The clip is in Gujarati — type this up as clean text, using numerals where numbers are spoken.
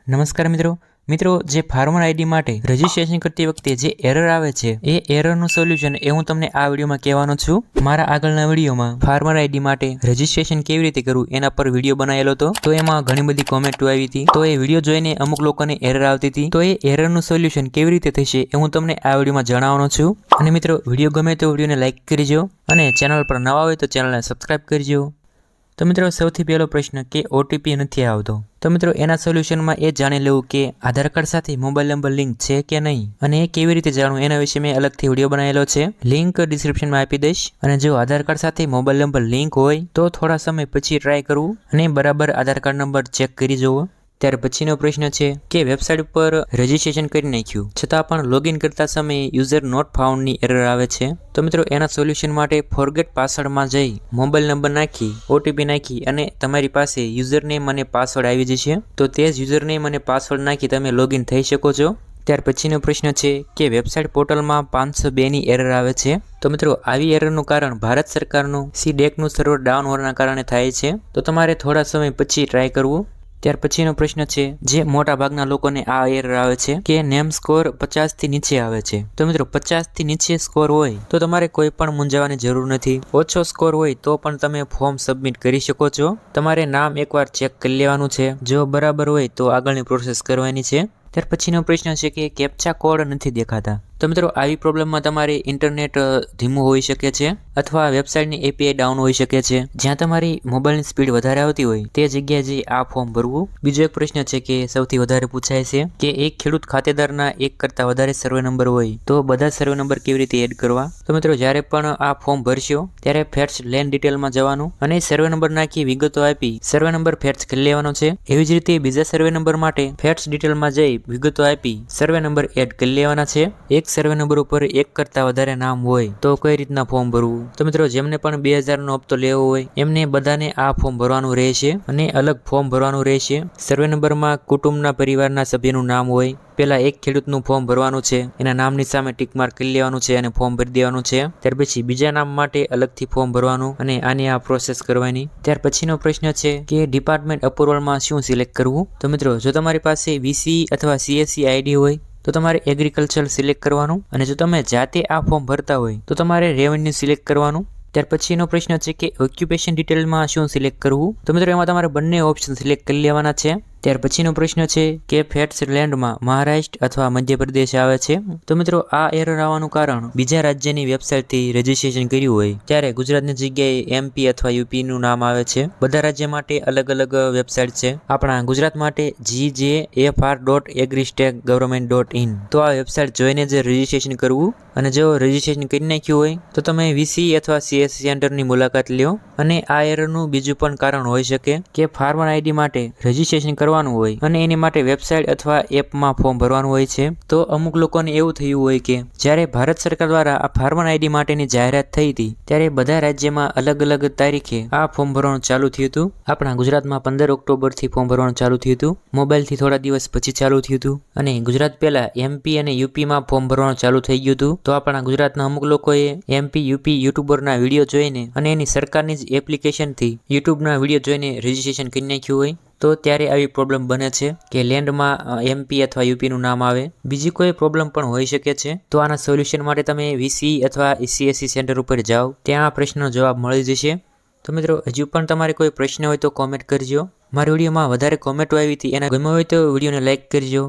નમસ્કાર મિત્રો જે ફાર્મર આઈડી માટે રજીસ્ટ્રેશન કરતી વખતે જે એરર આવે છે એ એરરનું સોલ્યુશન એ હું તમને આ વિડીયોમાં કહેવાનો છું। મારા આગળના વિડીયોમાં ફાર્મર આઈડી માટે રજીસ્ટ્રેશન કેવી રીતે કરવું એના પર વિડીયો બનાવેલો હતો, તો એમાં ઘણી બધી કોમેન્ટો આવી હતી। તો એ વિડીયો જોઈને અમુક લોકોને એરર આવતી હતી, તો એ એરરનું સોલ્યુશન કેવી રીતે થશે એ હું તમને આ વિડીયોમાં જણાવવાનો છું। અને મિત્રો વિડીયો ગમે તો વિડીયોને લાઈક કરજો અને ચેનલ પર નવા હોય તો ચેનલને સબસ્ક્રાઇબ કરજો। તો મિત્રો સૌથી પહેલો પ્રશ્ન કે ઓટીપી નથી આવતો, તો મિત્રો એના સોલ્યુશનમાં એ જાણી લેવું કે આધાર કાર્ડ સાથે મોબાઈલ નંબર લિંક છે કે નહીં, અને એ કેવી રીતે જાણવું એના વિશે મેં અલગથી વિડીયો બનાવેલો છે, લિંક ડિસ્ક્રિપ્શનમાં આપી દઈશ। અને જો આધાર કાર્ડ સાથે મોબાઈલ નંબર લિંક હોય તો થોડા સમય પછી ટ્રાય કરવું અને બરાબર આધાર કાર્ડ નંબર ચેક કરી જુઓ। ત્યાર પછીનો પ્રશ્ન છે કે વેબસાઇટ પર રજીસ્ટ્રેશન કરી નાખ્યું છતાં પણ લોગિન કરતા સમયે યુઝર નોટ ફાઉન્ડની એરર આવે છે, તો મિત્રો એના સોલ્યુશન માટે ફોરગેટ પાસવર્ડમાં જઈ મોબાઈલ નંબર નાખી ઓટીપી નાખી અને તમારી પાસે યુઝરનેમ અને પાસવર્ડ આવી જશે, તો તે જ યુઝરનેમ અને પાસવર્ડ નાખી તમે લોગિન થઈ શકો છો। ત્યાર પછીનો પ્રશ્ન છે કે વેબસાઇટ પોર્ટલમાં 502ની એરર આવે છે, તો મિત્રો આવી એરરનું કારણ ભારત સરકારનું સીડેકનું સર્વર ડાઉન હોવાના કારણે થાય છે, તો તમારે થોડા સમય પછી ટ્રાય કરવું। ત્યાર પછીનો પ્રશ્ન છે જે મોટા ભાગના લોકોને આ એરર આવે છે કે નેમ સ્કોર 50થી નીચે આવે છે, તો મિત્રો 50થી નીચે સ્કોર હોય તો તમારે કોઈ પણ મૂંઝાવાની જરૂર નથી, ઓછો સ્કોર હોય તો પણ તમે ફોર્મ સબમિટ કરી શકો છો। તમારે નામ એકવાર ચેક કરી લેવાનું છે, જો બરાબર હોય તો આગળની પ્રોસેસ કરવાની છે। ત્યાર પછીનો પ્રશ્ન છે કે કેપ્ચા કોડ નથી દેખાતા, તો મિત્રો આવી પ્રોબ્લેમમાં તમારે ઇન્ટરનેટ ધીમું હોઈ શકે છે અથવા વેબસાઇટની એપીઆઈ ડાઉન હોઈ શકે છે, જ્યાં તમારી મોબાઈલની સ્પીડ વધારે આવતી હોય તે જગ્યાએ જઈ આ ફોર્મ ભરવું। બીજો એક પ્રશ્ન છે કે સૌથી વધારે પૂછાય છે કે એક ખેડૂત ખાતેદારના એક કરતાં વધારે સર્વે નંબર હોય તો બધા સર્વે નંબર કેવી રીતે એડ કરવા, તો મિત્રો જ્યારે પણ આ ફોર્મ ભરશો ત્યારે ફેટ્સ લેન્ડ ડિટેલમાં જવાનું અને સર્વે નંબર નાખી વિગતો આપી સર્વે નંબર ફેટ્સ કરી લેવાનો છે। એવી જ રીતે બીજા સર્વે નંબર માટે ફેટ્સ ડિટેલમાં જઈ વિગતો આપી સર્વે નંબર એડ કરી લેવાના છે। એક સર્વે નંબર ઉપર એક કરતાં વધારે નામ હોય તો કઈ રીતના ફોર્મ ભરવું, તો મિત્રો જેમને પણ 2000નો હપ્તો લેવો હોય એમને બધાને આ ફોર્મ ભરવાનું રહેશે અને અલગ ફોર્મ ભરવાનું રહેશે। સર્વે નંબરમાં કુટુંબના પરિવારના સભ્યનું નામ હોય, પેલા એક ખેડૂતનું ફોર્મ ભરવાનું છે, એના નામની સામે ટીક માર્ક કરી લેવાનું છે અને ફોર્મ ભરી દેવાનું છે। ત્યાર પછી બીજા નામ માટે અલગથી ફોર્મ ભરવાનું અને આની આ પ્રોસેસ કરવાની। ત્યાર પછીનો પ્રશ્ન છે કે ડિપાર્ટમેન્ટ અપ્રુવલમાં શું સિલેક્ટ કરવું, તો મિત્રો જો તમારી પાસે વીસી અથવા સીએસસી આઈડી હોય તો તમારે એગ્રીકલ્ચર સિલેક્ટ કરવાનું, અને જો તમે જાતે આ ફોર્મ ભરતા હોય તો તમારે રેવન્યુ સિલેક્ટ કરવાનું। ત્યાર પછીનો પ્રશ્ન છે કે ઓક્યુપેશન ડિટેલમાં શું સિલેક્ટ કરવું, તો મિત્રો એમાં તમારે બંને ઓપ્શન સિલેક્ટ કરી લેવાના છે। ત્યાર પછીનો પ્રશ્ન છે કે ફેટ્સ લેન્ડમાં મહારાષ્ટ્ર અથવા મધ્યપ્રદેશ આવે છે, તો મિત્રો આ એરર આવવાનું કારણ બીજા રાજ્યની વેબસાઇટથી રજીસ્ટ્રેશન કર્યું હોય ત્યારે ગુજરાતની જગ્યાએ એમપી અથવા યુપીનું નામ આવે છે। બધા રાજ્ય માટે અલગ અલગ વેબસાઇટ છે, આપણા ગુજરાત માટે GJFR.agristackgovernment.in, તો આ વેબસાઇટ જોઈને જ રજીસ્ટ્રેશન કરવું। અને જો રજીસ્ટ્રેશન કરી નાખ્યું હોય તો તમે વીસી અથવા સીએસસી સેન્ટરની મુલાકાત લ્યો। અને આ એરરનું બીજું પણ કારણ હોઈ શકે કે ફાર્મર આઈડી માટે રજીસ્ટ્રેશન કરવાનું હોય અને એની માટે વેબસાઇટ અથવા એપમાં ફોર્મ ભરવાનું હોય છે, તો અમુક લોકોને એવું થયું હોય કે જ્યારે ભારત સરકાર દ્વારા આ ફાર્મર આઈડી માટેની જાહેરાત થઈ હતી ત્યારે બધા રાજ્યમાં અલગ અલગ તારીખે આ ફોર્મ ભરવાનું ચાલુ થયું હતું। આપણા ગુજરાતમાં 15 ઓક્ટોબરથી ફોર્મ ભરવાનું ચાલુ થયું હતું, મોબાઈલથી થોડા દિવસ પછી ચાલુ થયું હતું, અને ગુજરાત પહેલા એમપી અને યુપીમાં ફોર્મ ભરવાનું ચાલુ થઈ ગયું હતું। તો આપણા ગુજરાતના અમુક લોકોએ એમપી યુપી યુટ્યુબરના વિડીયો જોઈને અને એની સરકારની જ એપ્લિકેશનથી યુટ્યુબના વિડીયો જોઈને રજીસ્ટ્રેશન કરી નાખ્યું હોય, તો ત્યારે આવી પ્રોબ્લેમ બને છે કે લેન્ડમાં એમપી અથવા યુપીનું નામ આવે। બીજી કોઈ પ્રોબ્લેમ પણ હોઈ શકે છે, તો આના સોલ્યુશન માટે તમે વીસી અથવા સીએસસી સેન્ટર ઉપર જાઓ, ત્યાં આ પ્રશ્નનો જવાબ મળી જશે। તો મિત્રો હજુ પણ તમારે કોઈ પ્રશ્ન હોય તો કોમેન્ટ કરજો। મારા વિડીયોમાં વધારે કોમેન્ટો આવી હતી, એના ગમ્યો હોય તો વિડીયોને લાઇક કરજો।